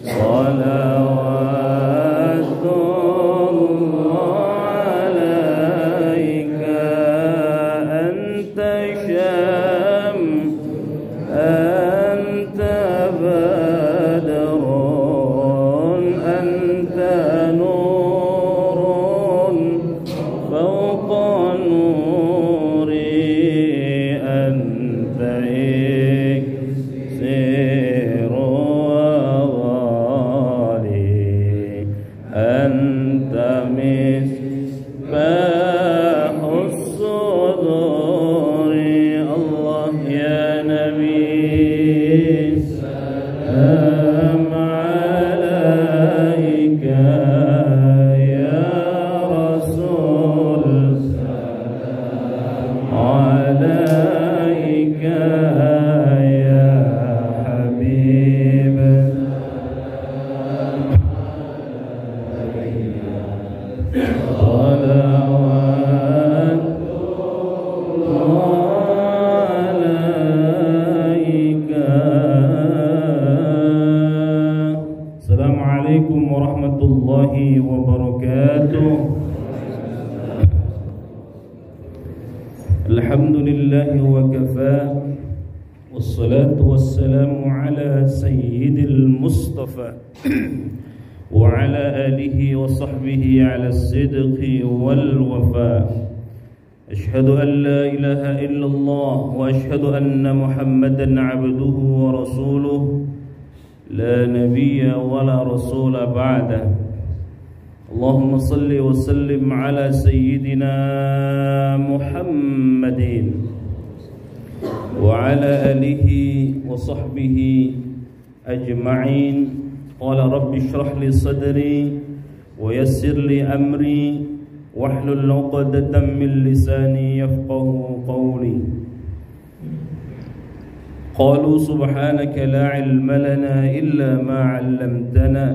صلوات الله عليك أنت شمس أنت بدر أنت نور فوق نوري أنت إكسير وغالي أنت مصباح الصدور الله يا نبي سلام عليك يا رسول سلام عليك يا حبيب صلوات عليك. السلام عليكم ورحمة الله وبركاته. الحمد لله وكفى والصلاة والسلام على سيد المصطفى وعلى آله وصحبه على الصدق والوفاء. أشهد أن لا إله إلا الله وأشهد أن محمدا عبده ورسوله لا نبي ولا رسول بعده. اللهم صل وسلم على سيدنا محمد وعلى آله وصحبه أجمعين. قال رب اشرح لي صدري ويسر لي أمري واحلل عقدة من لساني يفقه قولي. قالوا سبحانك لا علم لنا إلا ما علمتنا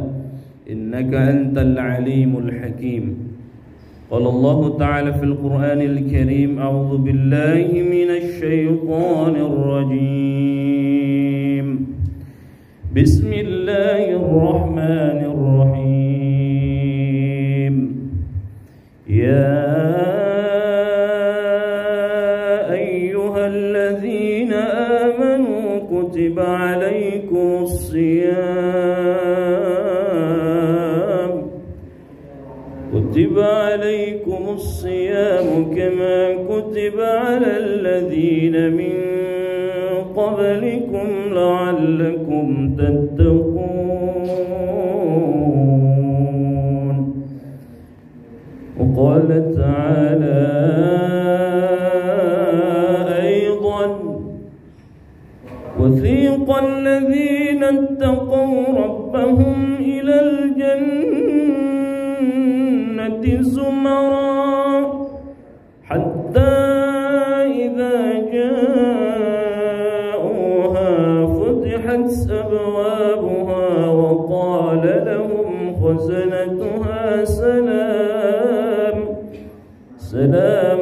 إنك أنت العليم الحكيم. قال الله تعالى في القرآن الكريم أعوذ بالله من الشيطان الرجيم بسم الله الرحمن الرحيم. يا أيها الذين آمنوا كتب عليكم الصيام كما كتب على الذين من قبلكم لعلكم تتقون. وقال تعالى أيضا وثيق الذين اتقوا ربهم إلى الجنة زمرا حتى إذا جاءوها فتحت أبوابها وقال لهم خزنتها سلام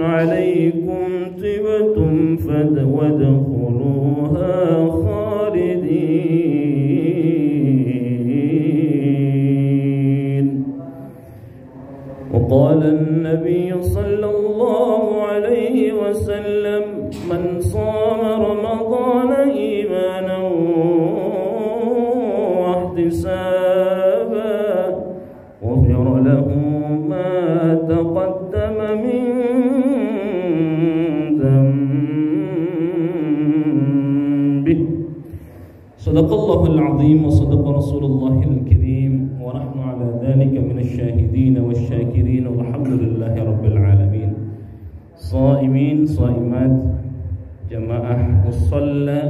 عليكم طبتم وادخلوها خالدين. وقال النبي صلى الله عليه وسلم من صام رمضان إيمانا واحتسابا غفر له ما تقدم من ذنبه. صدق الله العظيم وصدق رسول الله الكريم ونحن على ذلك من الشاهدين والشاكرين والحمد لله رب العالمين. صائمين صائمات جماعة مصلى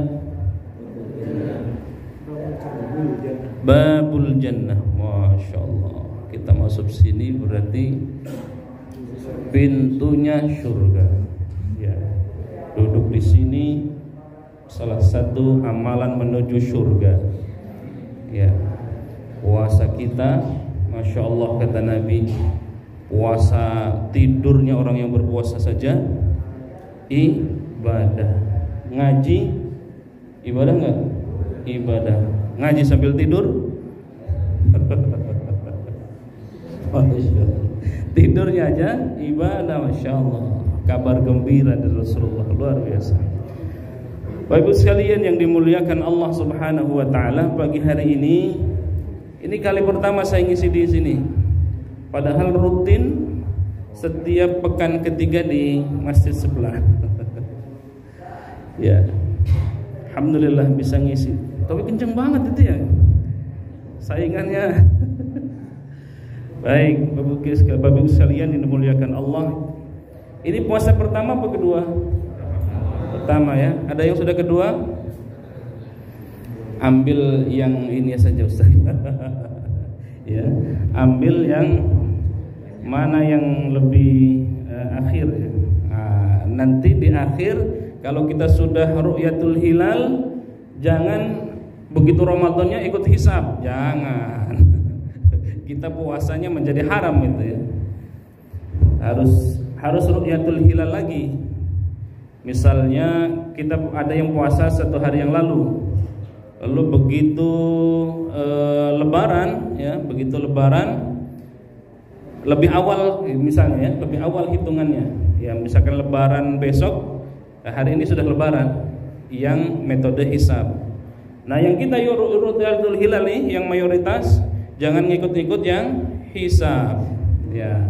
Babul Jannah. Masya Allah, kita masuk sini berarti pintunya surga ya. Duduk di sini salah satu amalan menuju surga ya. Puasa kita, Masya Allah kata Nabi, puasa tidurnya orang yang berpuasa saja ibadah. Ngaji ibadah enggak? ibadah. Ngaji sambil tidur. Tidurnya aja ibadah, Masya Allah. Kabar gembira dari Rasulullah, luar biasa. Bapak Ibu sekalian yang dimuliakan Allah Subhanahu wa taala, pagi hari ini kali pertama saya ngisi di sini. Padahal rutin setiap pekan ketiga di masjid sebelah. Ya. Alhamdulillah bisa ngisi. Tapi kenceng banget itu ya. Saingannya. Baik, Bapak Ibu sekalian yang dimuliakan Allah. Ini puasa pertama apa kedua? Pertama ya. Ada yang sudah kedua? Ambil yang ini saja Ustaz. Ya, ambil yang mana yang lebih akhir ya. Nah, nanti di akhir kalau kita sudah ru'yatul hilal, jangan begitu Ramadannya ikut hisab, jangan. Kita puasanya menjadi haram itu ya. Harus ru'yatul hilal lagi. Misalnya kita ada yang puasa 1 hari yang lalu. Lalu begitu lebaran ya, begitu lebaran lebih awal misalnya ya, lebih awal hitungannya. Ya, misalkan lebaran besok, hari ini sudah lebaran yang metode hisab. Nah, yang kita ru'yatul hilal nih yang mayoritas jangan ngikut-ngikut yang hisab. Ya,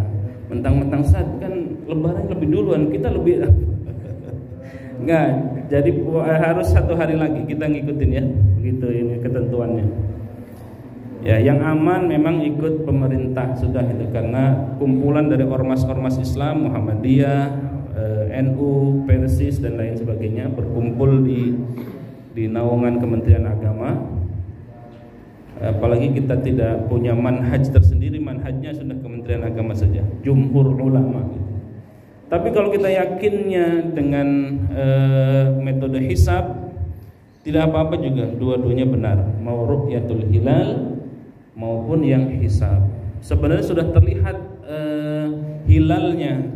mentang-mentang saat kan lebaran lebih duluan, kita lebih enggak. Jadi harus 1 hari lagi kita ngikutin ya. Begitu ini ketentuannya. Ya, yang aman memang ikut pemerintah sudah itu, karena kumpulan dari ormas-ormas Islam, Muhammadiyah, NU, Persis dan lain sebagainya berkumpul di naungan Kementerian Agama. Apalagi kita tidak punya manhaj tersendiri, manhajnya sudah Kementerian Agama saja, jumhur ulama gitu. Tapi kalau kita yakinnya dengan metode hisab, tidak apa-apa juga, dua-duanya benar, mau ru'yatul hilal maupun yang hisab. Sebenarnya sudah terlihat hilalnya,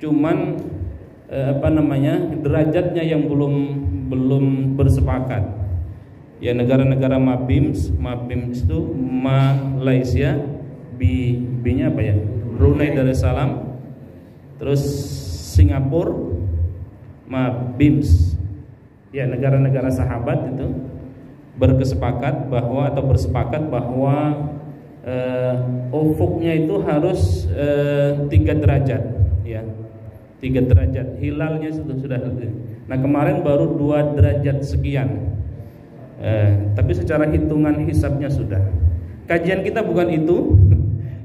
cuman derajatnya yang belum bersepakat. Ya, negara-negara Mabims itu Malaysia, B-nya apa ya? Brunei Darussalam, terus Singapura, Mabims. Ya, negara-negara sahabat itu bersepakat bahwa ufuknya itu harus 3 derajat ya. 3 derajat hilalnya sudah. Nah, kemarin baru 2 derajat sekian. Tapi secara hitungan hisabnya sudah. Kajian kita bukan itu.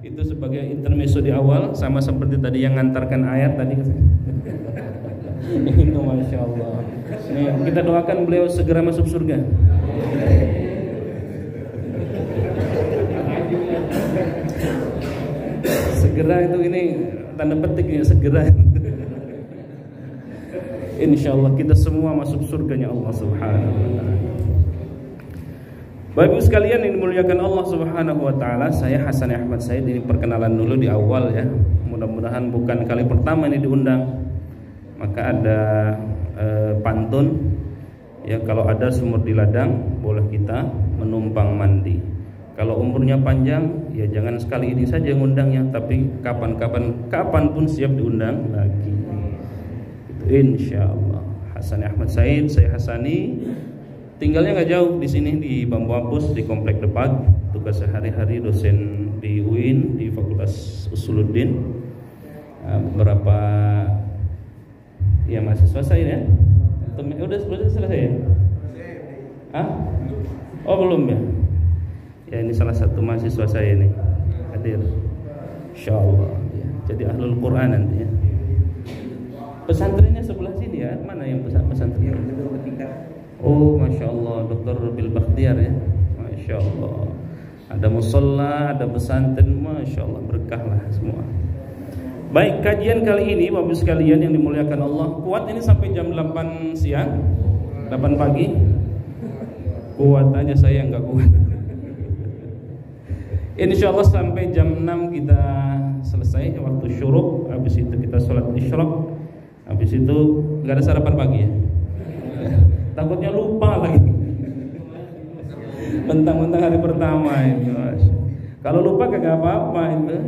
Itu sebagai intermezzo di awal, sama seperti tadi yang ngantarkan ayat tadi. Itu Masya Allah. Nih, kita doakan beliau segera masuk surga. Segera itu ini tanda petik ya, segera. Insya Allah kita semua masuk surganya Allah Subhanahu wa ta'ala. Bapak Ibu sekalian yang dimuliakan Allah Subhanahu wa ta'ala, saya Hasan Ahmad Said, ini perkenalan dulu di awal ya. Mudah-mudahan bukan kali pertama ini diundang. Maka ada pantun ya, kalau ada sumur di ladang boleh kita menumpang mandi. Kalau umurnya panjang ya jangan sekali ini saja ngundangnya, tapi kapan pun siap diundang lagi. Insyaallah. Hasan Ahmad Said, saya Hasani. Tinggalnya nggak jauh di sini di Bambu Apus di Komplek Depak. Tugas sehari-hari dosen di UIN di Fakultas Usuluddin. Beberapa ya mahasiswa saya ya. Udah selesai ya? Oh belum ya? Ya ini salah satu mahasiswa saya nih hadir. Insyaallah ya. Jadi ahlul Quran nanti ya. Pesantrennya sebelah sini ya. Mana yang pesantren? Oh, Masya Allah, Dr. Bil Bakhtiar ya. Masya Allah. Ada musola, ada pesantren, Masya Allah, berkah lah semua. Baik, kajian kali ini Bapak sekalian yang dimuliakan Allah, kuat ini sampai jam 8 siang, 8 pagi. Kuat aja saya nggak kuat. Insya Allah sampai jam 6 kita selesai waktu syuruk. Habis itu kita sholat isyraq. Habis itu nggak ada sarapan pagi ya. Takutnya lupa lagi. Mentang-mentang hari pertama itu. Kalau lupa kagak apa-apa itu.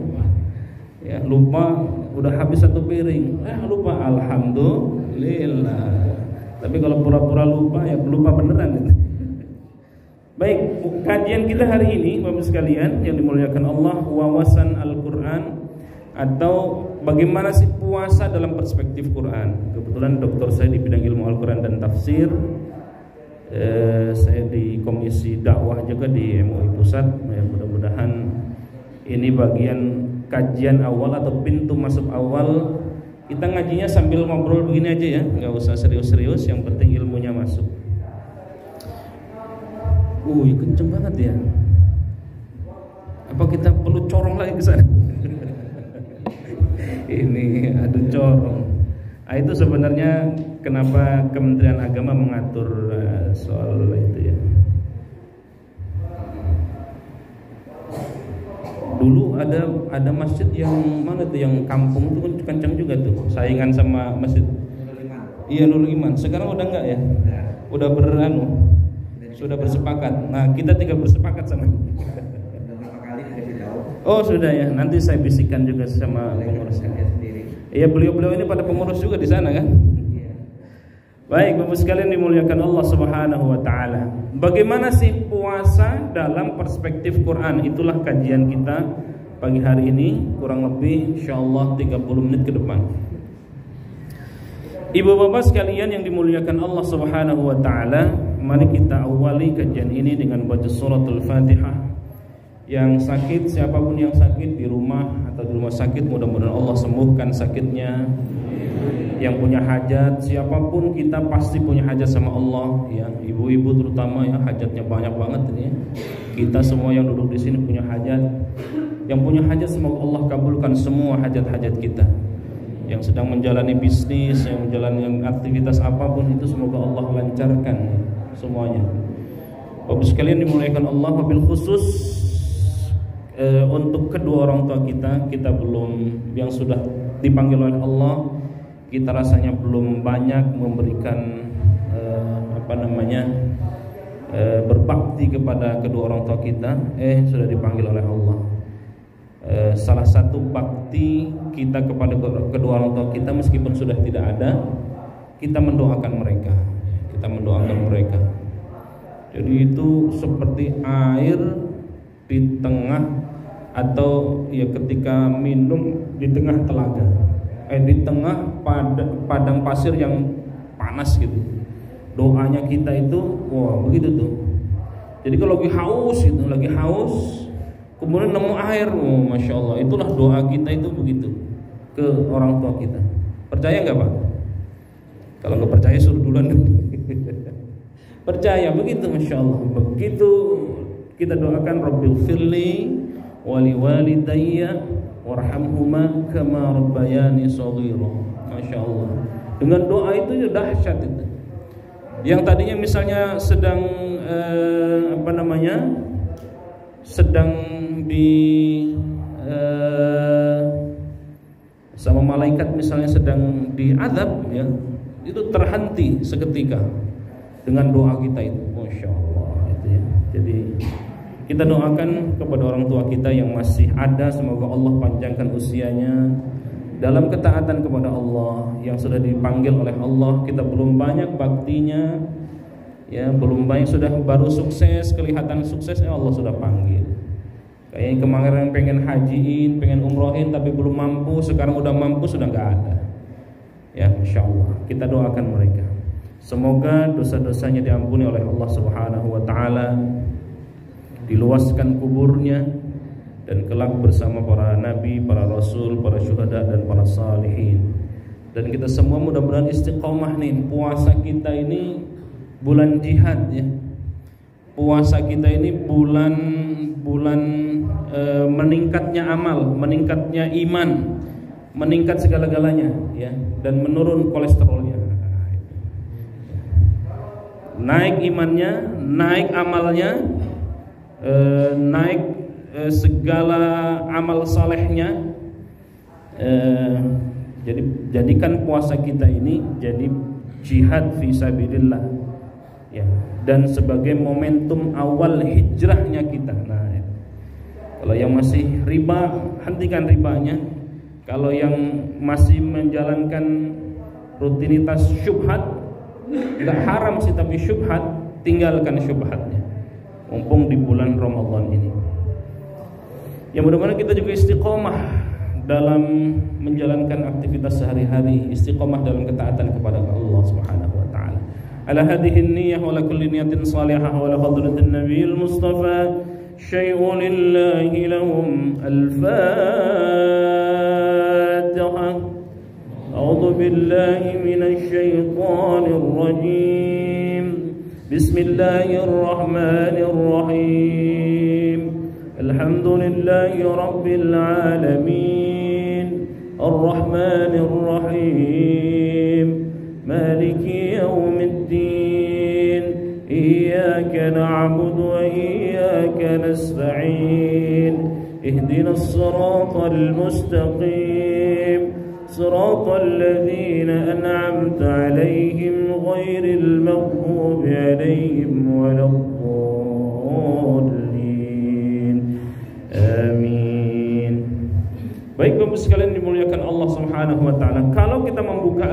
Ya, lupa udah habis satu piring. Lupa, alhamdulillah. Tapi kalau pura-pura lupa ya lupa beneran itu. Baik, kajian kita hari ini Bapak sekalian yang dimuliakan Allah, wawasan Al-Qur'an atau bagaimana sih puasa dalam perspektif Quran. Kebetulan doktor saya di bidang ilmu Al-Qur'an dan tafsir. Saya di komisi dakwah juga di MUI Pusat. Ya, mudah-mudahan ini bagian kajian awal atau pintu masuk awal. Kita ngajinya sambil ngobrol begini aja ya, nggak usah serius-serius, yang penting ilmunya masuk. Kenceng banget ya. Apa kita perlu corong lagi ke sana? Ini aduh corong. Itu sebenarnya kenapa Kementerian Agama mengatur soal itu ya. Dulu ada masjid yang mana tuh, yang kampung itu kan kencang juga tuh, saingan sama masjid. Iya, Nurul Iman. Sekarang udah enggak ya? Udah sudah bersepakat. Nah, kita tinggal bersepakat sama. Oh, sudah ya. Nanti saya bisikan juga sama pengurusnya. Iya, beliau-beliau ini pada pengurus juga di sana kan? Baik, Bapak sekalian dimuliakan Allah Subhanahu wa taala. Bagaimana sih puasa dalam perspektif Quran? Itulah kajian kita pagi hari ini, kurang lebih insyaallah 30 menit ke depan. Ibu bapak sekalian yang dimuliakan Allah Subhanahu wa taala, mari kita awali kajian ini dengan baca suratul Fatihah. Yang sakit, siapapun yang sakit di rumah atau di rumah sakit, mudah-mudahan Allah sembuhkan sakitnya. Yang punya hajat, siapapun kita pasti punya hajat sama Allah ya. Ibu-ibu terutama ya, hajatnya banyak banget ini ya. Kita semua yang duduk di sini punya hajat. Yang punya hajat semoga Allah kabulkan semua hajat-hajat kita. Yang sedang menjalani bisnis, yang menjalani aktivitas apapun itu semoga Allah lancarkan semuanya. Bapak sekalian dimuliakan Allah, wabil khusus untuk kedua orang tua kita belum, yang sudah dipanggil oleh Allah, kita rasanya belum banyak memberikan berbakti kepada kedua orang tua kita. Sudah dipanggil oleh Allah. Salah satu bakti kita kepada kedua orang tua kita, meskipun sudah tidak ada, kita mendoakan mereka. Jadi itu seperti air di tengah, atau ya ketika minum di tengah telaga, di tengah padang pasir yang panas gitu. Doanya kita itu begitu tuh. Jadi kalau lagi haus kemudian nemu air, masya Allah, itulah doa kita itu begitu ke orang tua kita. Percaya nggak Pak? Kalau nggak percaya suruh duluan. Percaya begitu, masya Allah. Begitu kita doakan, Rabbil firli wali walidayya warhamhuma kama rabbayani shaghira. Masya Allah. Dengan doa itu dahsyat itu. Yang tadinya misalnya sedang sedang di sama malaikat misalnya sedang diazab ya, itu terhenti seketika dengan doa kita itu. Masya Allah itu ya. Jadi kita doakan kepada orang tua kita yang masih ada, semoga Allah panjangkan usianya dalam ketaatan kepada Allah, yang sudah dipanggil oleh Allah. Kita belum banyak baktinya ya, belum banyak, sudah baru sukses, kelihatan sukses, Allah sudah panggil. Kayak kemarin pengen hajiin, pengen umrohin tapi belum mampu, sekarang udah mampu, sudah nggak ada. Ya, Masya Allah, kita doakan mereka. Semoga dosa-dosanya diampuni oleh Allah Subhanahu wa taala, diluaskan kuburnya, dan kelak bersama para nabi, para rasul, para syuhada, dan para salihin. Dan kita semua mudah-mudahan istiqomah nih. Puasa kita ini bulan jihad ya. Puasa kita ini bulan meningkatnya amal, meningkatnya iman, meningkat segala-galanya ya, dan menurun kolesterolnya. Naik imannya, naik amalnya, naik segala amal salehnya. Jadi jadikan puasa kita ini jadi jihad fi sabilillah, ya, dan sebagai momentum awal hijrahnya kita. Nah, kalau yang masih riba, hentikan ribanya. Kalau yang masih menjalankan rutinitas syubhat, tidak haram sih tapi syubhat, tinggalkan syubhatnya. Mumpung di bulan Ramadan ini. Ya, mudah-mudahan kita juga istiqomah dalam menjalankan aktivitas sehari-hari, istiqomah dalam ketaatan kepada Allah Subhanahu wa taala. Ala hadhihi niyyah wa la kulli niyatin salihah wa la hadratin nabiyil mustafa syai'un lillahi lahum al-Fatihah. A'udzu billahi minasy syaithanir rajim. Bismillahirrahmanirrahim. Alhamdulillahi rabbil alamin. Ar-Rahmanir Rahim. Maliki yaumiddin. Iyyaka na'budu wa iyyaka nasta'in. Ihdinas siratal mustaqim. صراط الذين أنعمت عليهم غير المغضوب عليهم ولا الضالين آمين. Baik Bapak sekalian dimuliakan Allah Subhanahu wa taala, kalau kita membuka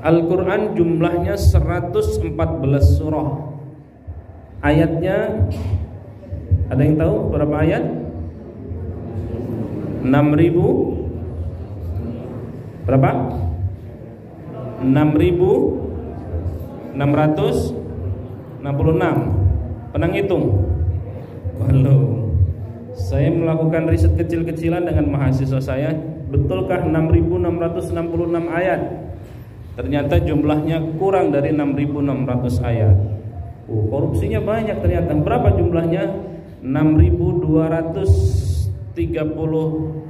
Al-Qur'an jumlahnya 114 surah. Ayatnya ada yang tahu berapa ayat? 6.000 berapa? 6.666. Pernah ngitung? Belum. Saya melakukan riset kecil-kecilan dengan mahasiswa saya, betulkah 6.666 ayat? Ternyata jumlahnya kurang dari 6.600 ayat. Korupsinya banyak ternyata. Berapa jumlahnya? 6.236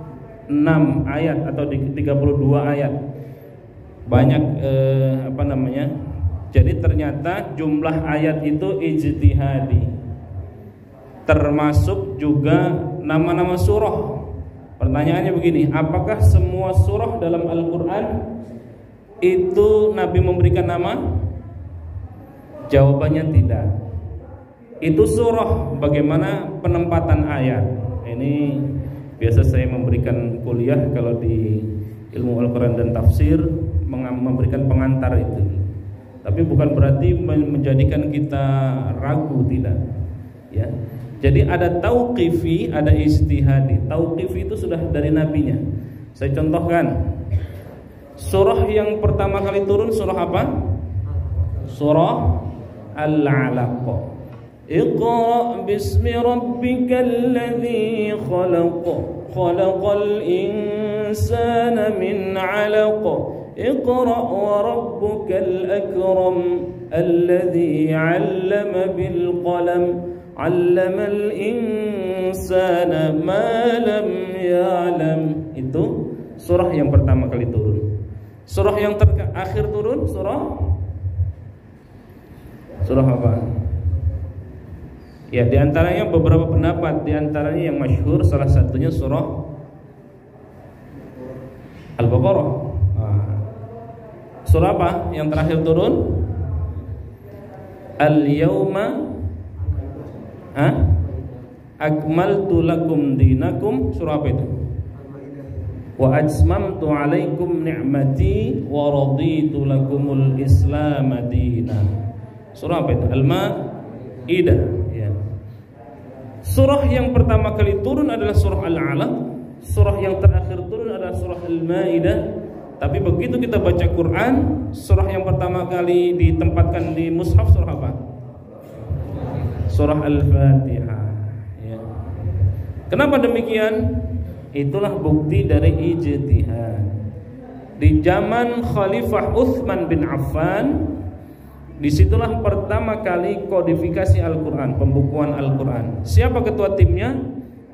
ayat atau 32 ayat. Banyak Jadi ternyata jumlah ayat itu ijtihadi. Termasuk juga nama-nama surah. Pertanyaannya begini, apakah semua surah dalam Al-Qur'an itu Nabi memberikan nama? Jawabannya tidak. Itu surah, bagaimana penempatan ayat. Ini biasa saya memberikan kuliah kalau di ilmu Al-Quran dan tafsir, memberikan pengantar itu. Tapi bukan berarti menjadikan kita ragu, tidak. Ya. Jadi ada tauqifi, ada ijtihadi. Tauqifi itu sudah dari nabinya. Saya contohkan. Surah yang pertama kali turun surah apa? Surah Al-Alaq. Iqra bismi rabbikal ladzi khalaq. Khalaqal insana min 'alaq. Iqra wa rabbukal akram. Alladzi 'allama bil qalam. 'Allamal insana ma lam ya'lam. Itu surah yang pertama kali turun. Surah yang terakhir turun surah apa? Ya, diantaranya beberapa pendapat, diantaranya yang masyhur salah satunya surah Al-Baqarah. Surah apa yang terakhir turun? Al-Yauma Akmaltu lakum dinakum. Surah apa itu? Wa atmamtu alaikum ni'mati wa raditu lakumul Islam dinan. Surah apa itu? Al-Maidah. Ya. Surah yang pertama kali turun adalah surah Al-Alaq. Surah yang terakhir turun adalah surah Al-Maidah. Tapi begitu kita baca Quran, surah yang pertama kali ditempatkan di mushaf surah apa? Surah Al-Fatihah. Ya. Kenapa demikian? Itulah bukti dari ijtihad. Di zaman Khalifah Utsman bin Affan, disitulah pertama kali kodifikasi Al-Quran, pembukuan Al-Quran. Siapa ketua timnya?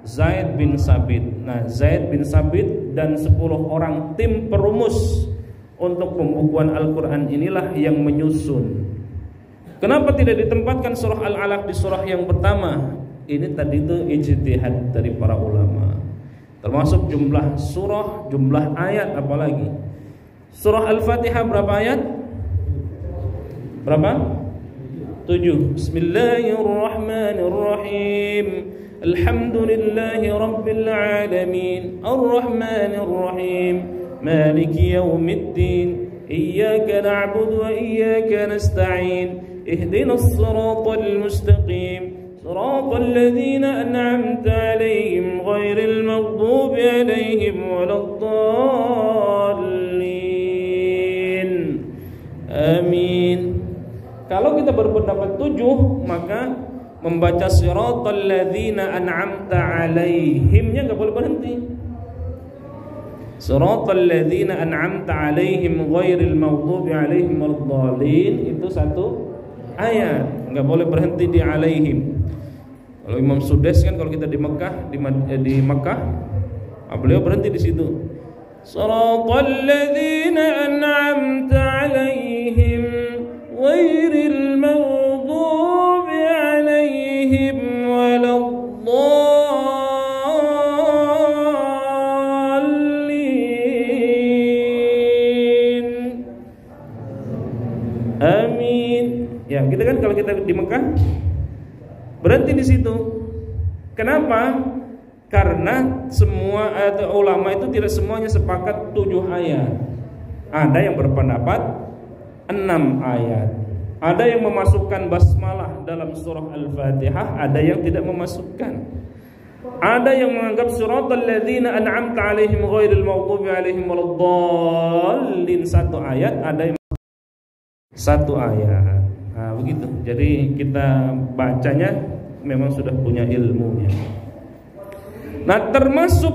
Zaid bin Sabit. Nah, Zaid bin Sabit dan 10 orang tim perumus untuk pembukuan Al-Quran inilah yang menyusun. Kenapa tidak ditempatkan surah Al-Alaq di surah yang pertama? Ini tadi itu ijtihad dari para ulama. Termasuk jumlah surah, jumlah ayat apalagi. Surah Al-Fatihah berapa ayat? Berapa? 7. Bismillahirrahmanirrahim. Alhamdulillahi rabbil alamin. Arrahmanirrahim. Maliki yaumiddin. Iyyaka na'budu wa iyyaka nasta'in. Ihdinas siratal mustaqim. صراط الذين أنعمت عليهم غير المغضوب عليهم ولا الضالين. Amin. Kalau kita berpendapat 7, maka membaca siratal ladzina an'amta alaihimnya enggak boleh berhenti. Siratal ladzina an'amta alaihim ghairil maghdubi alaihim waladdallin, itu satu ayat, enggak boleh berhenti di alaihim. Kalau Imam Sudais kan kalau kita di Mekah, di Mekah, beliau berhenti di situ. Shiratal ladzina an'amta 'alaihim ghairil maghdubi 'alaihim waladdallin. Amin. Ya, kita kan kalau kita di Mekah berhenti di situ. Kenapa? Karena semua ulama itu tidak semuanya sepakat 7 ayat. Ada yang berpendapat 6 ayat. Ada yang memasukkan basmalah dalam surah Al-Fatihah, ada yang tidak memasukkan. Ada yang menganggap siratal ladzina an'amta 'alaihim ghairil maghdubi 'alaihim waladdallin 1 ayat, ada yang 1 ayat. Nah, begitu. Jadi kita bacanya memang sudah punya ilmunya. Nah, termasuk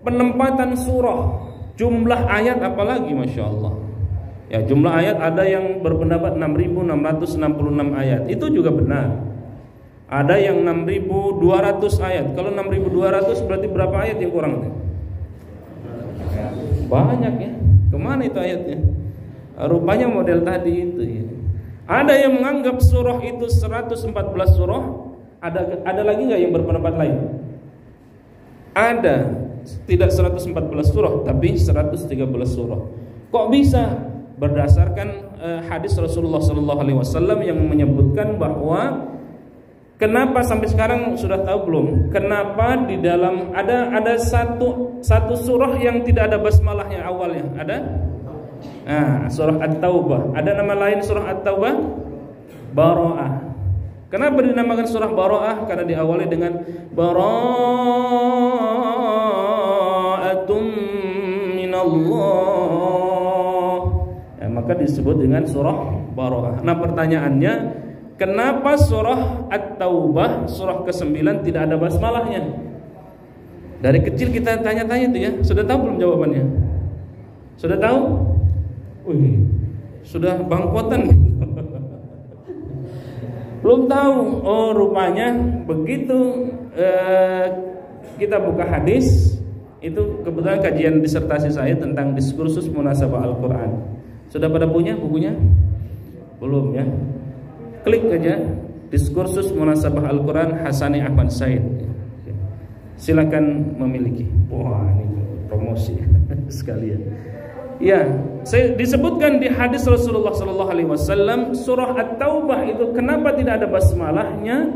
penempatan surah, jumlah ayat apalagi, Masya Allah. Ya, jumlah ayat ada yang berpendapat 6.666 ayat. Itu juga benar. Ada yang 6.200 ayat. Kalau 6.200 berarti berapa ayat yang kurang? Banyak ya. Kemana itu ayatnya? Rupanya model tadi itu ya. Ada yang menganggap surah itu 114 surah. Ada lagi nggak yang berpendapat lain? Ada. Tidak 114 surah, tapi 113 surah. Kok bisa? Berdasarkan hadis Rasulullah SAW yang menyebutkan bahwa kenapa sampai sekarang sudah tahu belum? Kenapa di dalam ada satu surah yang tidak ada basmalahnya awalnya? Ada? Nah, surah At-Taubah. Ada nama lain surah At-Taubah? Bara'ah. Kenapa dinamakan surah Bara'ah? Karena diawali dengan Bara'atum minallah. Ya, maka disebut dengan surah Bara'ah. Nah, pertanyaannya, kenapa surah At-Taubah, surah ke-9 tidak ada basmalahnya? Dari kecil kita tanya-tanya itu ya. Sudah tahu belum jawabannya? Sudah tahu? Wih, sudah bangkotan. Belum tahu. Oh, rupanya begitu kita buka hadis. Itu kebetulan kajian disertasi saya tentang diskursus munasabah Al-Quran. Sudah pada punya bukunya? Belum ya? Klik aja diskursus munasabah Al-Quran Hasani Ahmad Said. Silakan memiliki. Wah, ini promosi sekalian. Ya, saya disebutkan di hadis Rasulullah SAW surah At-Taubah itu kenapa tidak ada basmalahnya?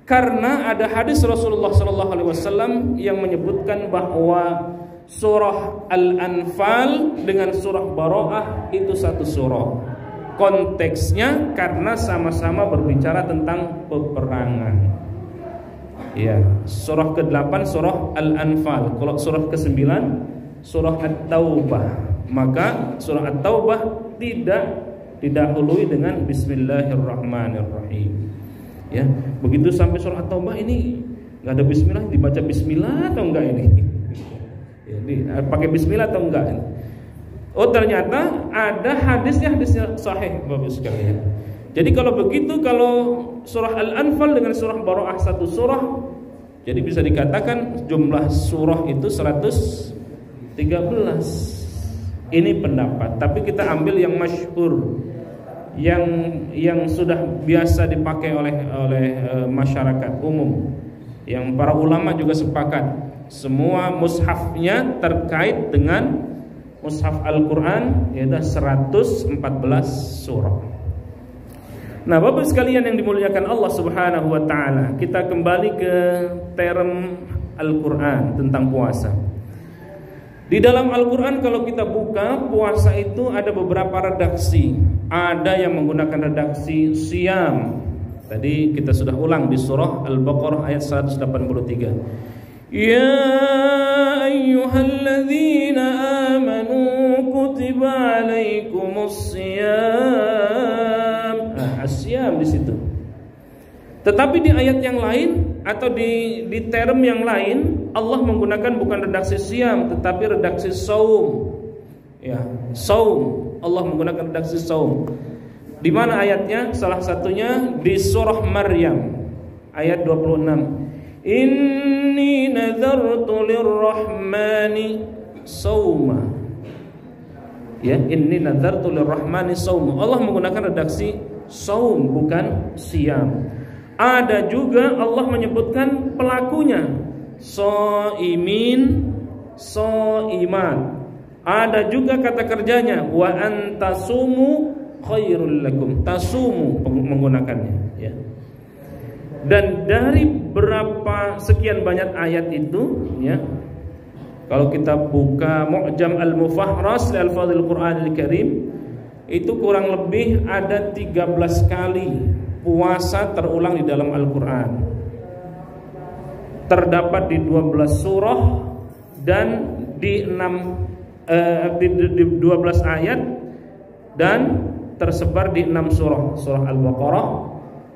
Karena ada hadis Rasulullah SAW yang menyebutkan bahwa surah Al-Anfal dengan surah Bara'ah itu satu surah. Konteksnya karena sama-sama berbicara tentang peperangan. Ya, surah ke-8 surah Al-Anfal. Kalau surah ke-9 surah At-Taubah. Maka surah At-Taubah tidak didahului dengan Bismillahirrahmanirrahim. Ya, begitu sampai surah At-Taubah ini nggak ada Bismillah, dibaca Bismillah atau enggak ini? Jadi pakai Bismillah atau enggak ini? Oh, ternyata ada hadisnya sahih, Bapak sekalian. Jadi kalau begitu, kalau surah Al-Anfal dengan surah Bara'ah satu surah, jadi bisa dikatakan jumlah surah itu 113. Ini pendapat, tapi kita ambil yang masyhur, yang sudah biasa dipakai oleh masyarakat umum, yang para ulama juga sepakat. Semua mushafnya terkait dengan mushaf Al-Quran, yaitu 114 surah. Nah, Bapak sekalian yang dimuliakan Allah Subhanahu wa taala, kita kembali ke term Al-Qur'an tentang puasa. Di dalam Al-Qur'an kalau kita buka, puasa itu ada beberapa redaksi. Ada yang menggunakan redaksi siyam. Tadi kita sudah ulang di surah Al-Baqarah ayat 183. Ya ayyuhalladzina amanu kutiba alaikumus siyam. As-siyam di situ. Tetapi di ayat yang lain atau di term yang lain, Allah menggunakan bukan redaksi siyam tetapi redaksi saum. Ya, saum. Allah menggunakan redaksi saum. Di mana ayatnya? Salah satunya di surah Maryam ayat 26. Inni nadartu lirrahmani sauma. Ya, inni nadartu lirrahmani sauma. Allah menggunakan redaksi saum bukan siyam. Ada juga Allah menyebutkan pelakunya, shaimin, shaimat. Ada juga kata kerjanya, wa antasumu khairul lakum. Tasumu menggunakannya, ya. Dan dari berapa sekian banyak ayat itu, ya. Kalau kita buka Mu'jam Al-Mufahras li Al-Fadhil Qur'anil Karim, itu kurang lebih ada 13 kali puasa terulang di dalam Al-Quran. Terdapat di 12 surah dan di 12 ayat dan tersebar di 6 surah. Surah Al-Baqarah,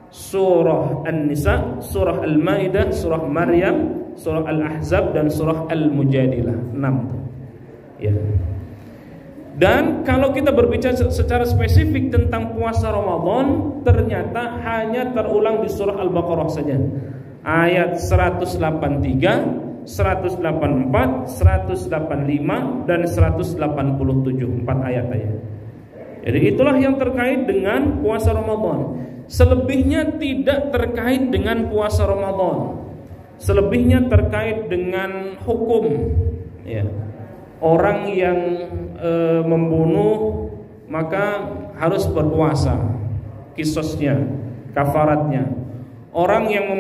surah An-Nisa, surah Al-Maidah, surah Maryam, surah Al-Ahzab dan surah Al-Mujadilah. 6. Ya. Dan kalau kita berbicara secara spesifik tentang puasa Ramadan, ternyata hanya terulang di surah Al-Baqarah saja. Ayat 183, 184, 185 dan 187, 4 ayat aja. Jadi itulah yang terkait dengan puasa Ramadan. Selebihnya tidak terkait dengan puasa Ramadan. Selebihnya terkait dengan hukum, ya. Orang yang membunuh maka harus berpuasa, qisasnya, kafaratnya. Orang yang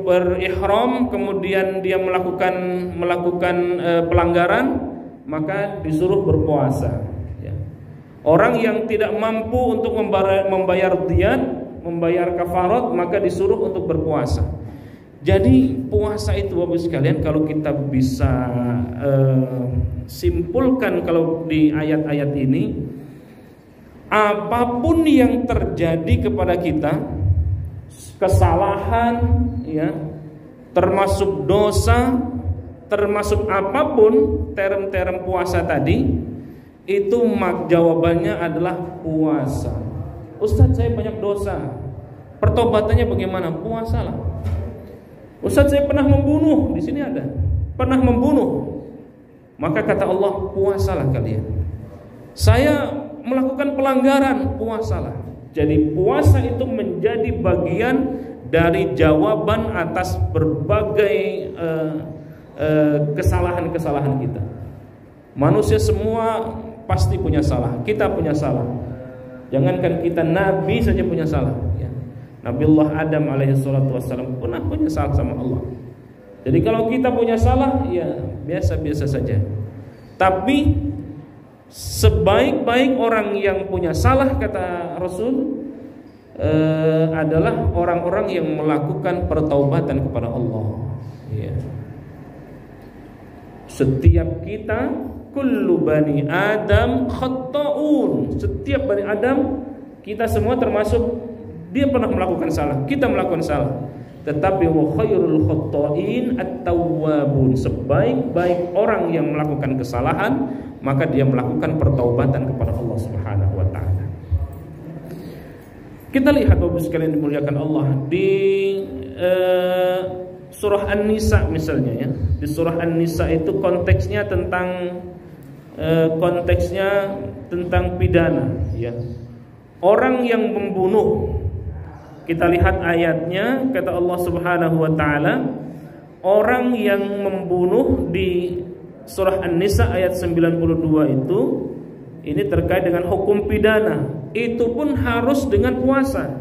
berihram kemudian dia melakukan pelanggaran, maka disuruh berpuasa, ya. Orang yang tidak mampu untuk membayar diyat, membayar kafarat, maka disuruh untuk berpuasa. Jadi puasa itu Bapak sekalian, kalau kita bisa simpulkan kalau di ayat-ayat ini, apapun yang terjadi kepada kita, kesalahan, ya, termasuk dosa, termasuk apapun term-term puasa tadi, itu jawabannya adalah puasa. Ustadz, saya banyak dosa, pertobatannya bagaimana? Puasalah. Ustadz, saya pernah membunuh, di sini ada, pernah membunuh. Maka kata Allah, puasalah kalian. Saya melakukan pelanggaran, puasalah. Jadi puasa itu menjadi bagian dari jawaban atas berbagai kesalahan-kesalahan kita. Manusia semua pasti punya salah. Kita punya salah. Jangankan kita, Nabi saja punya salah, ya. Nabiullah Adam alaihi salatu wassalam pernah punya salah sama Allah. Jadi kalau kita punya salah, ya biasa-biasa saja. Tapi sebaik-baik orang yang punya salah, kata Rasul, adalah orang-orang yang melakukan pertaubatan kepada Allah, ya. Setiap kita, kullu bani Adam khatta'un. Setiap bani Adam, kita semua termasuk, dia pernah melakukan salah, kita melakukan salah. Tetapi wa khairul khatta'in at-tawwabun. Sebaik-baik orang yang melakukan kesalahan, maka dia melakukan pertaubatan kepada Allah Subhanahu wa taala. Kita lihat Bapak sekalian dimuliakan Allah di surah An-Nisa misalnya, ya. Di surah An-Nisa itu konteksnya tentang pidana, ya. Orang yang membunuh, kita lihat ayatnya, kata Allah Subhanahu wa taala, orang yang membunuh di surah An-Nisa ayat 92 itu, ini terkait dengan hukum pidana. Itu pun harus dengan puasa.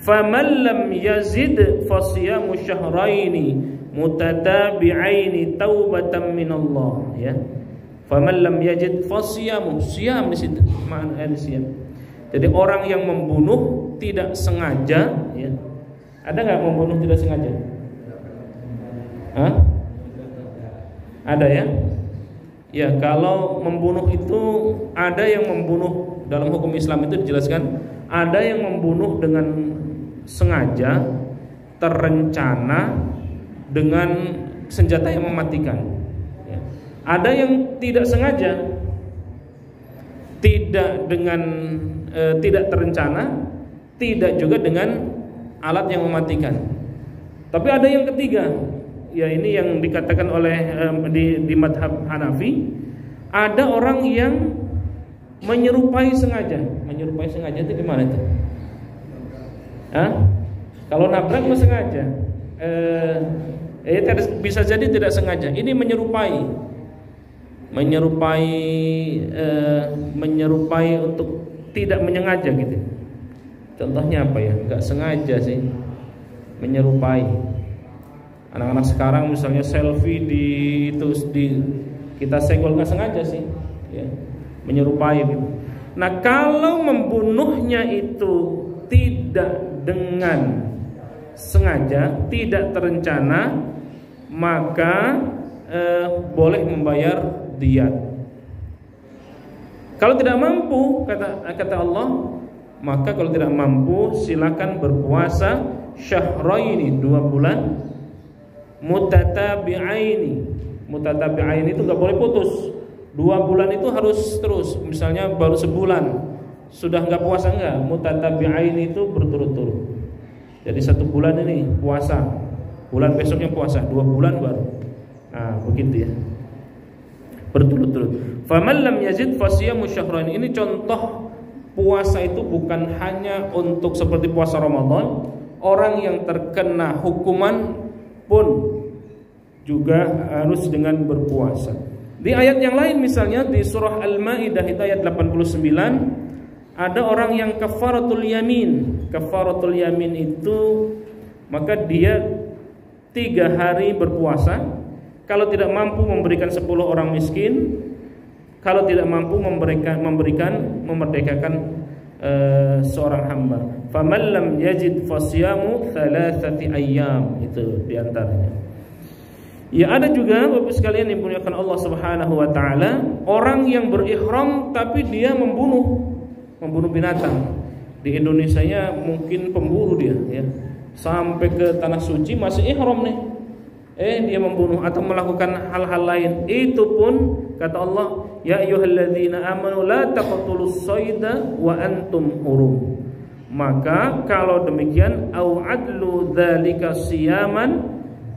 Faman lam yazid fasiyamu syahraini mutatabi'aini taubatan minallah, ya. Faman lam yajid fasiyamu, siyam di situ makna siyam. Jadi orang yang membunuh tidak sengaja, ya. Ada nggak membunuh tidak sengaja? Hah? Ada ya? Ya, kalau membunuh itu ada yang membunuh dalam hukum Islam itu dijelaskan, ada yang membunuh dengan sengaja, terencana, dengan senjata yang mematikan. Ya. Ada yang tidak sengaja, tidak dengan tidak terencana, tidak juga dengan alat yang mematikan. Tapi ada yang ketiga, ya ini yang dikatakan oleh di madhab Hanafi, ada orang yang menyerupai sengaja. Menyerupai sengaja itu gimana itu? Hah? Kalau nabrak nggak sengaja, bisa jadi tidak sengaja. Ini menyerupai untuk tidak menyengaja gitu. Contohnya apa ya? Nggak sengaja sih, menyerupai. Anak-anak sekarang misalnya selfie di kita senggol nggak sengaja sih, ya, menyerupai gitu. Nah, kalau membunuhnya itu tidak dengan sengaja, tidak terencana, maka boleh membayar diyat. Kalau tidak mampu, kata Allah, maka kalau tidak mampu silakan berpuasa syahraini, 2 bulan, mutatabi'aini. Mutatabi'aini itu nggak boleh putus. 2 bulan itu harus terus. Misalnya baru sebulan sudah nggak puasa, enggak. Mutatabi'aini itu berturut-turut. Jadi 1 bulan ini puasa, bulan besoknya puasa, 2 bulan baru. Nah, begitu ya, berturut-turut. Faman lam yazid fasiyamu syahrain. Ini contoh puasa itu bukan hanya untuk seperti puasa Ramadan. Orang yang terkena hukuman pun juga harus dengan berpuasa. Di ayat yang lain misalnya di surah Al-Maidah ayat 89, ada orang yang kafaratul yamin. Kafaratul yamin itu maka dia 3 hari berpuasa. Kalau tidak mampu memberikan 10 orang miskin, kalau tidak mampu memerdekakan seorang hamba. Faman lam yajid fasiyamu 3 ayyam, itu diantaranya. Ya, ada juga Bapak sekalian yang dimuliakan Allah Subhanahu wa taala, orang yang berihram tapi dia membunuh binatang. Di Indonesianya mungkin pemburu dia, ya. Sampai ke tanah suci masih ihram nih. Dia membunuh atau melakukan hal-hal lain. Itu pun kata Allah, ya ayyuhalladzina amanu la taqtulus sayda wa antum hurum. Maka kalau demikian au adlu dzalika siyaman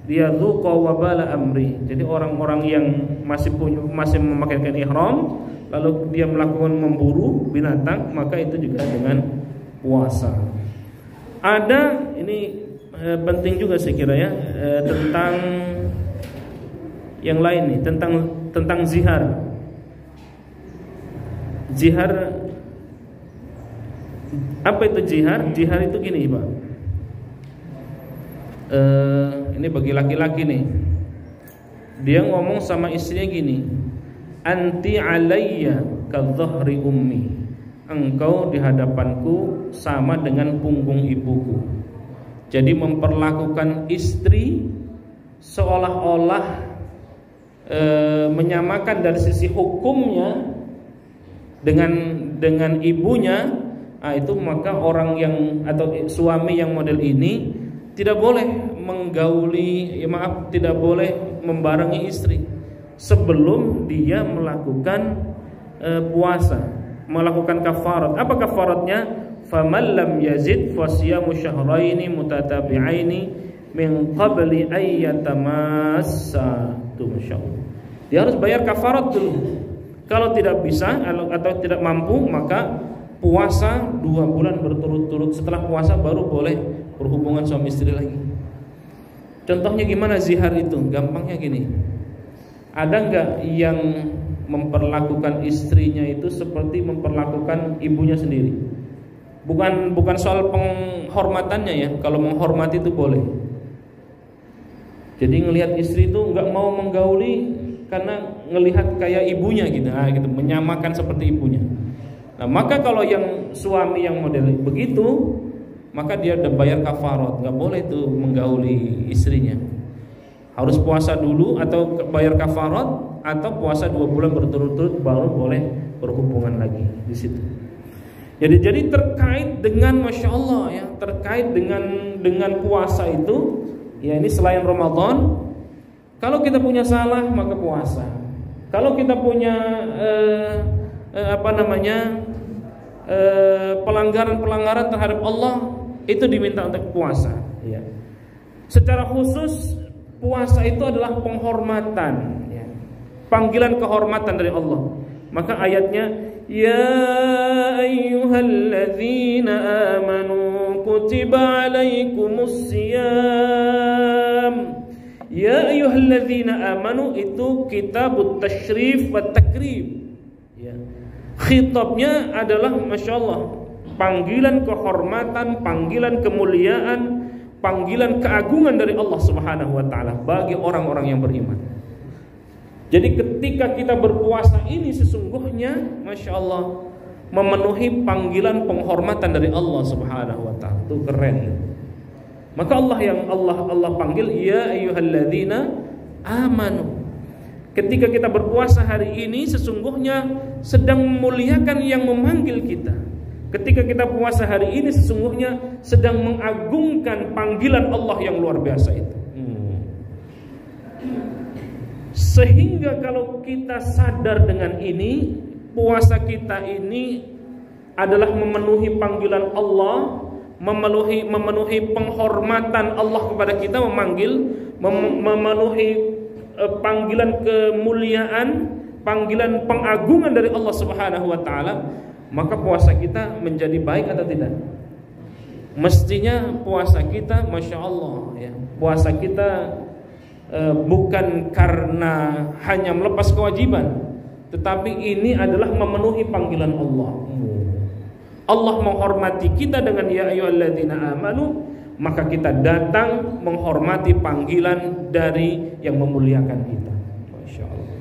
liyadzuqa wabala amri. Jadi orang-orang yang masih memakaikan ihram lalu dia melakukan memburu binatang, maka itu juga dengan puasa. Ada ini penting juga saya kira ya, tentang yang lain nih, tentang zihar. Zihar, apa itu zihar? Zihar itu gini, Pak. Ini bagi laki-laki nih. Dia ngomong sama istrinya gini, anti alayya kadhahri ummi. Engkau di hadapanku sama dengan punggung ibuku. Jadi memperlakukan istri seolah-olah menyamakan dari sisi hukumnya dengan ibunya. Nah, itu maka orang yang atau suami yang model ini tidak boleh menggauli, tidak boleh membarengi istri sebelum dia melakukan puasa, melakukan kafarat. Apa kafaratnya? Faman lam yazid fasiyamu syahraini mutatabi'aini min qabli ayyatamassa. Tuh, masyaallah. Dia harus bayar kafarat dulu. Kalau tidak bisa atau tidak mampu, maka puasa 2 bulan berturut-turut. Setelah puasa baru boleh berhubungan suami istri lagi. Contohnya gimana zihar itu? Gampangnya gini. Ada enggak yang memperlakukan istrinya itu seperti memperlakukan ibunya sendiri? Bukan soal penghormatannya ya. Kalau menghormati itu boleh. Jadi ngelihat istri itu nggak mau menggauli karena ngelihat kayak ibunya gitu, gitu, menyamakan seperti ibunya. Nah, maka kalau yang suami yang model begitu, maka dia udah bayar kafarat, nggak boleh tuh menggauli istrinya. Harus puasa dulu atau bayar kafarat atau puasa 2 bulan berturut-turut baru boleh berhubungan lagi di situ. Jadi terkait dengan Masya Allah ya, terkait dengan puasa itu, ya ini selain Ramadan, kalau kita punya salah maka puasa. Kalau kita punya pelanggaran terhadap Allah, itu diminta untuk puasa. Ya. Secara khusus puasa itu adalah penghormatan, ya. Panggilan kehormatan dari Allah. Maka ayatnya, ya ayyuhalladzina amanu kutiba alaikumus siyam. Ya ayyuhalladzina amanu itu kitabut tasyrif wa takrim, ya. Khitabnya adalah Masya Allah, panggilan kehormatan, panggilan kemuliaan, panggilan keagungan dari Allah Subhanahu wa ta'ala bagi orang-orang yang beriman. Jadi ketika kita berpuasa ini sesungguhnya Masya Allah memenuhi panggilan penghormatan dari Allah Subhanahu wa ta'ala. Itu keren. Maka Allah panggil ya ayyuhalladzina amanu. Ketika kita berpuasa hari ini sesungguhnya sedang memuliakan yang memanggil kita. Ketika kita puasa hari ini sesungguhnya sedang mengagungkan panggilan Allah yang luar biasa itu. Sehingga kalau kita sadar dengan ini, puasa kita ini adalah memenuhi panggilan Allah, memenuhi penghormatan Allah kepada kita, memenuhi panggilan kemuliaan, panggilan pengagungan dari Allah Subhanahu wa ta'ala, maka puasa kita menjadi baik atau tidak? Mestinya puasa kita Masya Allah ya, puasa kita bukan karena hanya melepas kewajiban, tetapi ini adalah memenuhi panggilan Allah. Allah menghormati kita dengan ya ayyuhalladzina amanu, maka kita datang menghormati panggilan dari yang memuliakan kita. Masya Allah.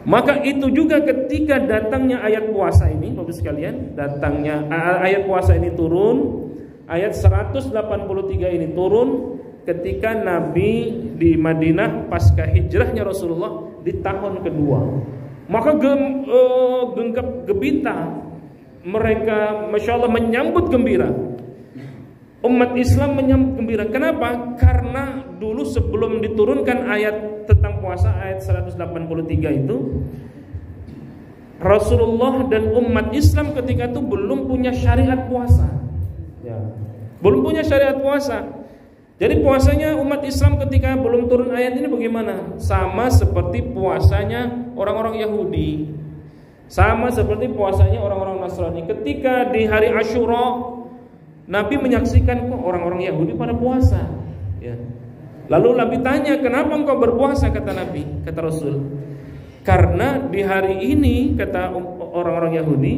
Maka itu juga ketika datangnya ayat puasa ini, Bapak sekalian, datangnya ayat puasa ini turun, ayat 183 ini turun ketika Nabi di Madinah pasca hijrahnya Rasulullah di tahun kedua. Maka genggam gebita mereka Masya Allah menyambut gembira. Umat Islam menyambut gembira. Kenapa? Karena dulu sebelum diturunkan ayat tentang puasa, ayat 183 itu, Rasulullah dan umat Islam ketika itu belum punya syariat puasa ya. Belum punya syariat puasa. Jadi puasanya umat Islam ketika belum turun ayat ini bagaimana? Sama seperti puasanya orang-orang Yahudi, sama seperti puasanya orang-orang Nasrani. Ketika di hari Asyura, Nabi menyaksikan kok orang-orang Yahudi pada puasa ya. Lalu Nabi tanya, kenapa engkau berpuasa? Kata Nabi, kata Rasul, karena di hari ini, kata orang-orang Yahudi,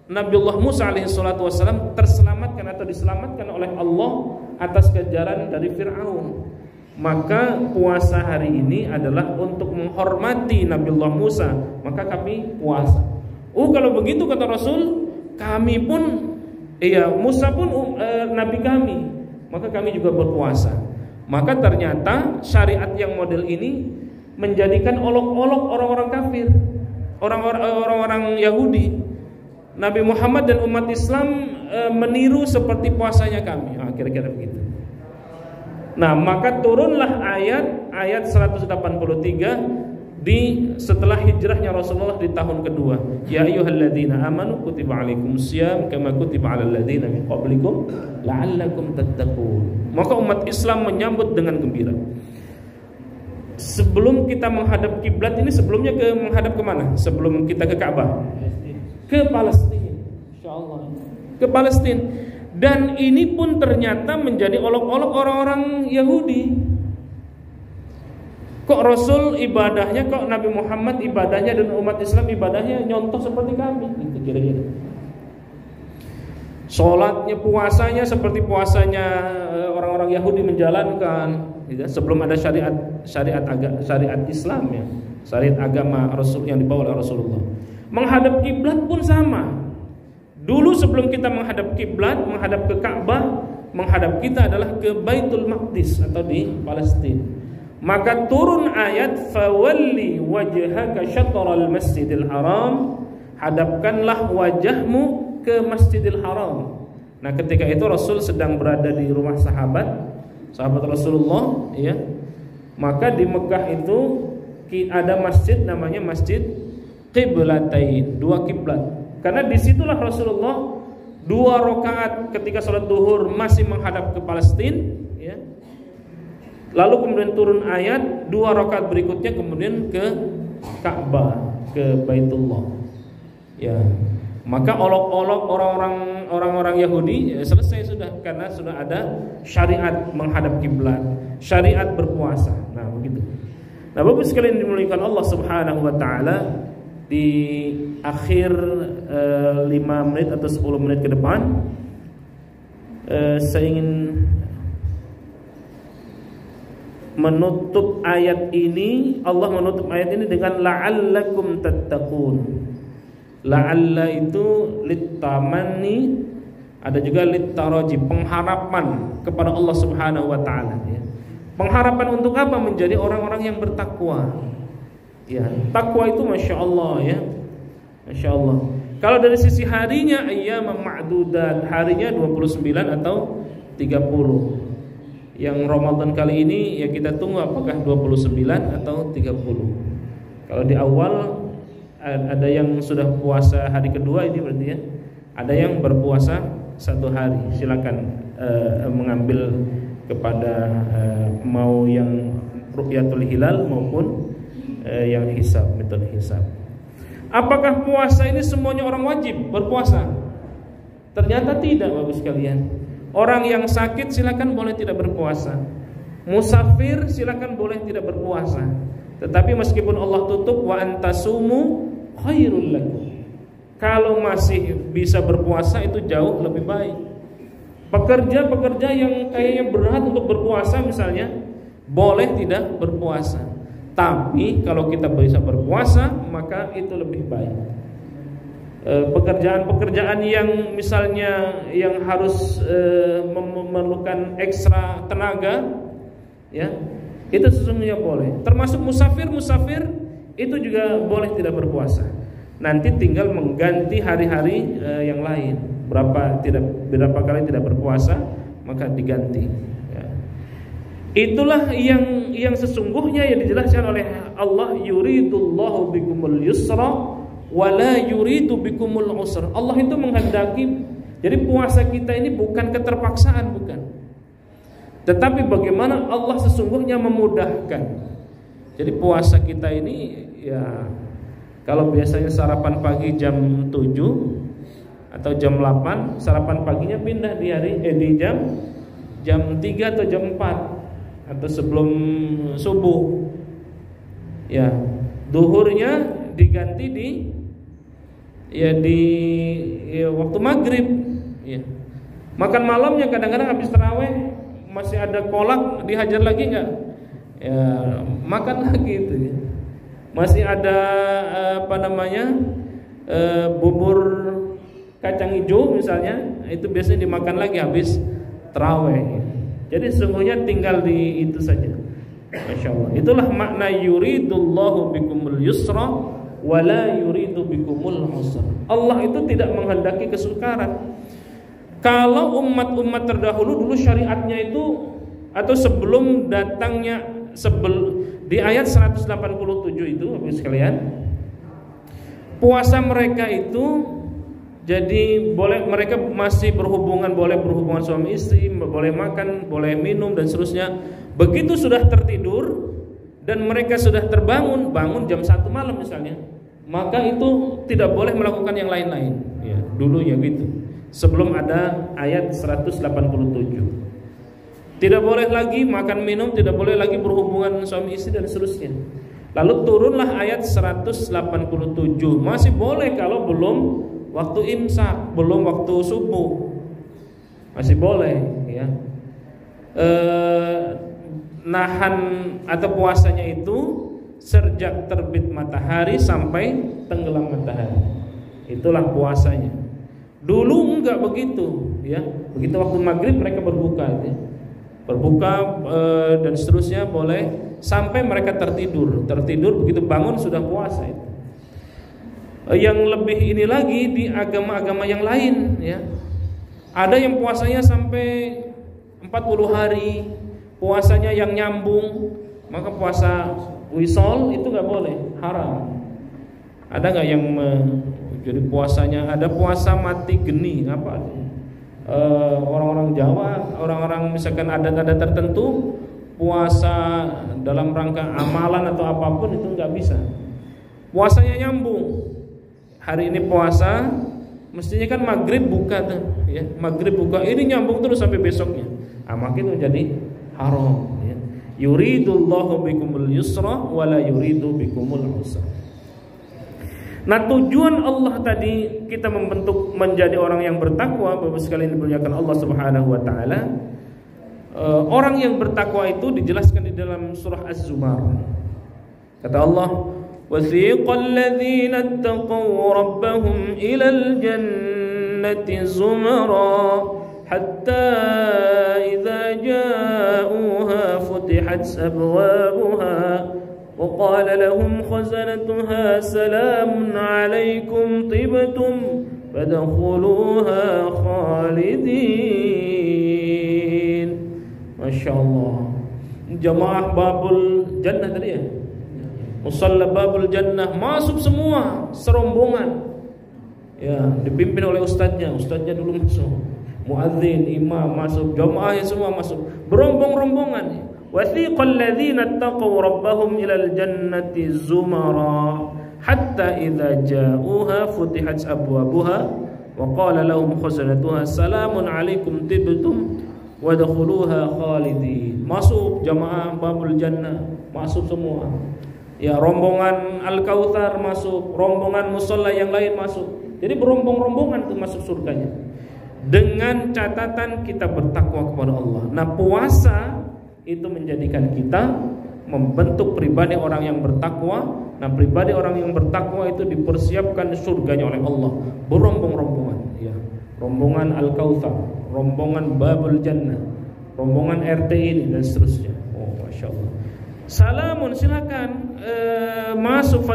Nabiullah Musa alaihissalatu wassalam terselamatkan atau diselamatkan oleh Allah atas kejaran dari Fir'aun. Maka puasa hari ini adalah untuk menghormati Nabiullah Musa, maka kami puasa. Kalau begitu kata Rasul, kami pun Musa pun nabi kami, maka kami juga berpuasa. Maka ternyata syariat yang model ini menjadikan olok-olok orang-orang kafir, orang-orang Yahudi. Nabi Muhammad dan umat Islam meniru seperti puasanya kami. Kira-kira begitu. Nah, maka turunlah ayat 183 setelah hijrahnya Rasulullah di tahun kedua. Ya ayyuhalladzina amanu kutiba alaikumusiyam kama kutiba alal ladzina min qablikum la'allakum tattaqun. Maka umat Islam menyambut dengan gembira. Sebelum kita menghadap kiblat ini, sebelumnya menghadap kemana? Sebelum kita ke Ka'bah, ke Palestina, insyaallah, ke Palestina. Dan ini pun ternyata menjadi olok-olok orang-orang Yahudi. Kok Rasul ibadahnya, kok Nabi Muhammad ibadahnya dan umat Islam ibadahnya nyontoh seperti kami, gitu kira-kira. Sholatnya, puasanya seperti puasanya orang-orang Yahudi menjalankan, gitu. Sebelum ada syariat Islam ya, syariat agama Rasul yang dibawa oleh Rasulullah. Menghadap kiblat pun sama. Dulu sebelum kita menghadap kiblat, menghadap ke Ka'bah, menghadap kita adalah ke Baitul Maqdis atau di Palestina. Maka turun ayat fawalli wajhaka syatral masjidil haram, hadapkanlah wajahmu ke Masjidil Haram. Nah, ketika itu Rasul sedang berada di rumah sahabat Rasulullah ya. Maka di Mekah itu ada masjid namanya Masjid Qiblatain, dua kiblat. Karena disitulah Rasulullah 2 rakaat ketika sholat duhur masih menghadap ke Palestina ya. Lalu kemudian turun ayat 2 rakaat berikutnya kemudian ke Ka'bah, ke Baitullah. Ya. Maka olok-olok orang-orang Yahudi ya, selesai sudah, karena sudah ada syariat menghadap kiblat, syariat berpuasa. Nah, begitu. Nah, Bapak sekalian dimuliakan Allah Subhanahu wa taala, di akhir 5 menit atau 10 menit ke depan saya ingin menutup ayat ini. Allah menutup ayat ini dengan la'allakum tattaqun. La'alla itu litamani, ada juga litaraji, pengharapan kepada Allah Subhanahu wa taala ya. Pengharapan untuk apa? Menjadi orang-orang yang bertakwa. Ya, takwa itu Masya Allah ya, Masya Allah. Kalau dari sisi harinya, ayyamam ma'dudat, harinya 29 atau 30. Yang Ramadan kali ini ya kita tunggu apakah 29 atau 30. Kalau di awal ada yang sudah puasa hari kedua ini berarti ya. Ada yang berpuasa 1 hari. Silakan mengambil kepada mau yang ru'yatul hilal maupun yang hisab, metode hisab. Apakah puasa ini semuanya orang wajib berpuasa? Ternyata tidak, Bapak sekalian. Orang yang sakit silakan boleh tidak berpuasa. Musafir silakan boleh tidak berpuasa. Tetapi meskipun Allah tutup wa antasumu khairul lakum, kalau masih bisa berpuasa itu jauh lebih baik. Pekerja-pekerja yang kayaknya berat untuk berpuasa misalnya boleh tidak berpuasa. Tapi kalau kita bisa berpuasa maka itu lebih baik. Pekerjaan-pekerjaan yang misalnya yang harus memerlukan ekstra tenaga ya, itu sesungguhnya boleh. Termasuk musafir itu juga boleh tidak berpuasa. Nanti tinggal mengganti hari-hari yang lain. Berapa kali tidak berpuasa maka diganti ya. Itulah yang sesungguhnya yang dijelaskan oleh Allah, yuridullahu bikumul yusra wala yuridu bikumul usra. Allah itu menghendaki, jadi puasa kita ini bukan keterpaksaan, bukan. Tetapi bagaimana Allah sesungguhnya memudahkan. Jadi puasa kita ini ya, kalau biasanya sarapan pagi jam 7 atau jam 8, sarapan paginya pindah di jam 3 atau jam 4 atau sebelum subuh. Ya, duhurnya diganti di waktu maghrib ya. Makan malamnya kadang-kadang habis tarawih masih ada kolak, dihajar lagi enggak? Ya, makan lagi itu ya. Masih ada bubur kacang hijau misalnya, itu biasanya dimakan lagi habis tarawih. Jadi sesungguhnya tinggal di itu saja. Masya Allah. Itulah makna yuridullahu bikumul yusra wala yuridu bikumul usra. Allah itu tidak menghendaki kesukaran. Kalau umat-umat terdahulu dulu syariatnya itu, atau sebelum datangnya di ayat 187 itu Bapak sekalian, puasa mereka itu jadi mereka masih berhubungan, boleh berhubungan suami istri, boleh makan, boleh minum dan seterusnya. Begitu sudah tertidur dan mereka sudah bangun jam 1 malam misalnya, maka itu tidak boleh melakukan yang lain-lain. Ya, dulu ya gitu. Sebelum ada ayat 187. Tidak boleh lagi makan minum, tidak boleh lagi berhubungan suami istri dan seterusnya. Lalu turunlah ayat 187. Masih boleh kalau belum waktu imsak, belum waktu subuh. Masih boleh ya. Nahan atau puasanya itu sejak terbit matahari sampai tenggelam matahari. Itulah puasanya. Dulu enggak begitu ya. Begitu waktu maghrib mereka berbuka ya. Berbuka dan seterusnya boleh sampai mereka tertidur begitu bangun sudah puasa itu. Yang lebih ini lagi di agama-agama yang lain ya. Ada yang puasanya sampai 40 hari, puasanya yang nyambung, maka puasa wisol itu nggak boleh, haram. Ada nggak yang jadi puasanya ada puasa mati geni apa? Orang-orang Jawa, orang-orang misalkan adat-adat tertentu puasa dalam rangka amalan atau apapun itu nggak bisa. Puasanya nyambung. Hari ini puasa, mestinya kan maghrib buka tuh, ya. Maghrib buka, ini nyambung terus sampai besoknya. Maka itu jadi haram. Ya. Yuridullahu bikumul yusra, wala yuridu bikumul usra. Nah, tujuan Allah tadi kita membentuk menjadi orang yang bertakwa, Bapak sekalian dimuliakan Allah Subhanahu wa taala. Orang yang bertakwa itu dijelaskan di dalam surah Az-Zumar. Kata Allah, "Wasiqal ladzina ittaqaw rabbahum ilal jannati zumara hatta idza ja'uha futihat abwabuha وقال لهم خزنتها سلام عليكم طبتم فادخلوها خالدين." Masya Allah. Jamaah Babul Jannah tadi ya, Musalla Babul Jannah masuk semua serombongan. Ya, dipimpin oleh ustadznya dulu masuk, muadzin, imam masuk, jamaahnya semua masuk, berombong-rombongan. Wasiqal ladzina ittaqaw rabbahum ilal jannati zumara hatta idza ja'uha futihat abwabuha wa qala lahum khazanatuha salamun alaikum tibtum wadkhuluha khalidin. Masuk jamaah Babul Jannah, masuk semua. Ya, rombongan Al-Kautsar masuk, rombongan musalla yang lain masuk. Jadi berombong-rombongan itu masuk surganya. Dengan catatan kita bertakwa kepada Allah. Nah, puasa itu menjadikan kita membentuk pribadi orang yang bertakwa. Nah, pribadi orang yang bertakwa itu dipersiapkan surganya oleh Allah. Berombong-rombongan ya. Rombongan Al-Kautsar, rombongan Babul Jannah, rombongan RT ini dan seterusnya. Oh, Masya Allah. Salamun, silakan masuk,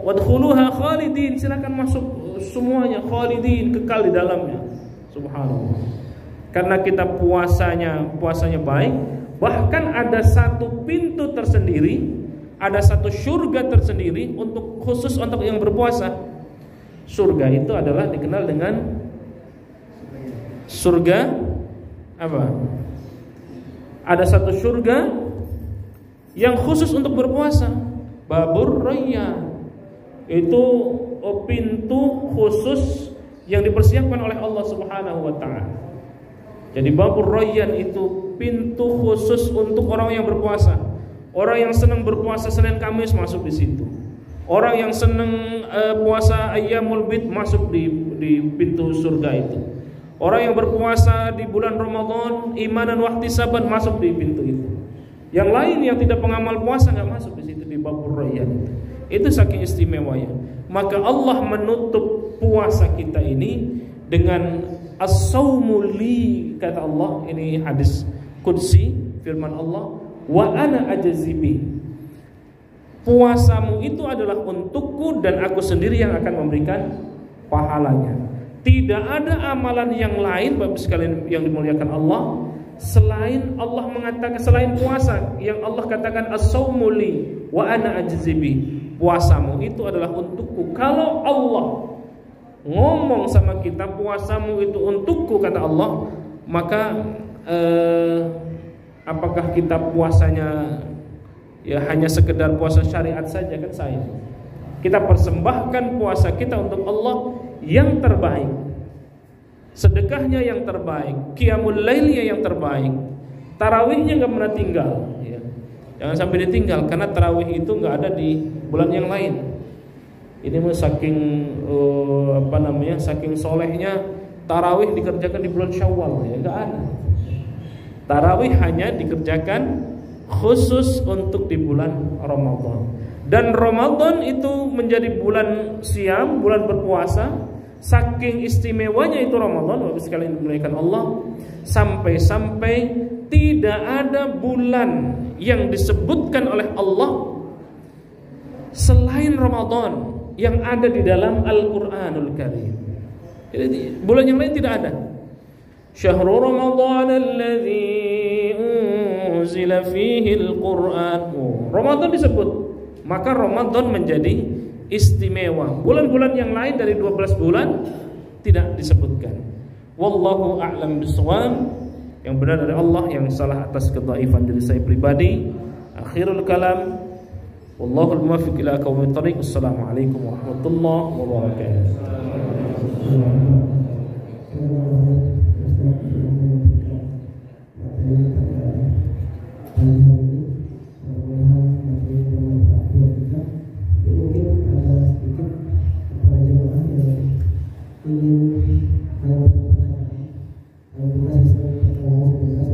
wadkhuluha khalidin, silakan masuk semuanya, khalidin, kekal di dalamnya. Subhanallah. Karena kita puasanya baik, bahkan ada satu pintu tersendiri, ada satu surga tersendiri khusus untuk yang berpuasa. Surga itu adalah dikenal dengan surga apa? Ada satu surga yang khusus untuk berpuasa, Babur Rayyan. Itu pintu khusus yang dipersiapkan oleh Allah Subhanahu wa taala. Jadi Babur Rayyan itu pintu khusus untuk orang yang berpuasa. Orang yang senang berpuasa Senin Kamis masuk di situ. Orang yang senang puasa Ayyamul Bid masuk di pintu surga itu. Orang yang berpuasa di bulan Ramadan imanan wa ihtisaban masuk di pintu itu. Yang lain yang tidak pengamal puasa enggak masuk di situ di Babur Rayyan itu. Itu saking istimewanya. Maka Allah menutup puasa kita ini dengan as-saumu li, kata Allah, ini hadis qudsi, firman Allah, wa ana ajzibi. Puasamu itu adalah untukku dan aku sendiri yang akan memberikan pahalanya. Tidak ada amalan yang lain, Bapak sekalian yang dimuliakan Allah, selain Allah mengatakan, selain puasa yang Allah katakan as-saumu li wa ana ajzibi. Puasamu itu adalah untukku. Kalau Allah ngomong sama kita puasamu itu untukku, kata Allah, maka apakah kita puasanya ya hanya sekedar puasa syariat saja? Kan sayang. Kita persembahkan puasa kita untuk Allah yang terbaik. sedekahnya yang terbaik, qiyamul lailnya yang terbaik, tarawihnya nggak pernah tinggal. Ya. Jangan sampai ditinggal, karena tarawih itu nggak ada di bulan yang lain. Ini mah saking saking solehnya tarawih dikerjakan di bulan Syawal, ya nggak ada. Tarawih hanya dikerjakan khusus untuk di bulan Ramadan. Dan Ramadan itu menjadi bulan siam, bulan berpuasa. Saking istimewanya itu Ramadan, Bapak sekalian dimuliakan Allah, sampai-sampai tidak ada bulan yang disebutkan oleh Allah selain Ramadan yang ada di dalam Al-Qur'anul Karim. Jadi bulan yang lain tidak ada. Syahrul Ramadan alladzi unzila fihi al-Qur'an. Ramadan disebut, maka Ramadan menjadi istimewa. Bulan-bulan yang lain dari 12 bulan tidak disebutkan. Wallahu a'lam bishawab. Yang benar dari Allah, yang salah atas kedhaifan diri saya pribadi. Akhirul kalam. Wallahul muwaffiq ila aqwamit thariq. Assalamualaikum warahmatullahi wabarakatuh.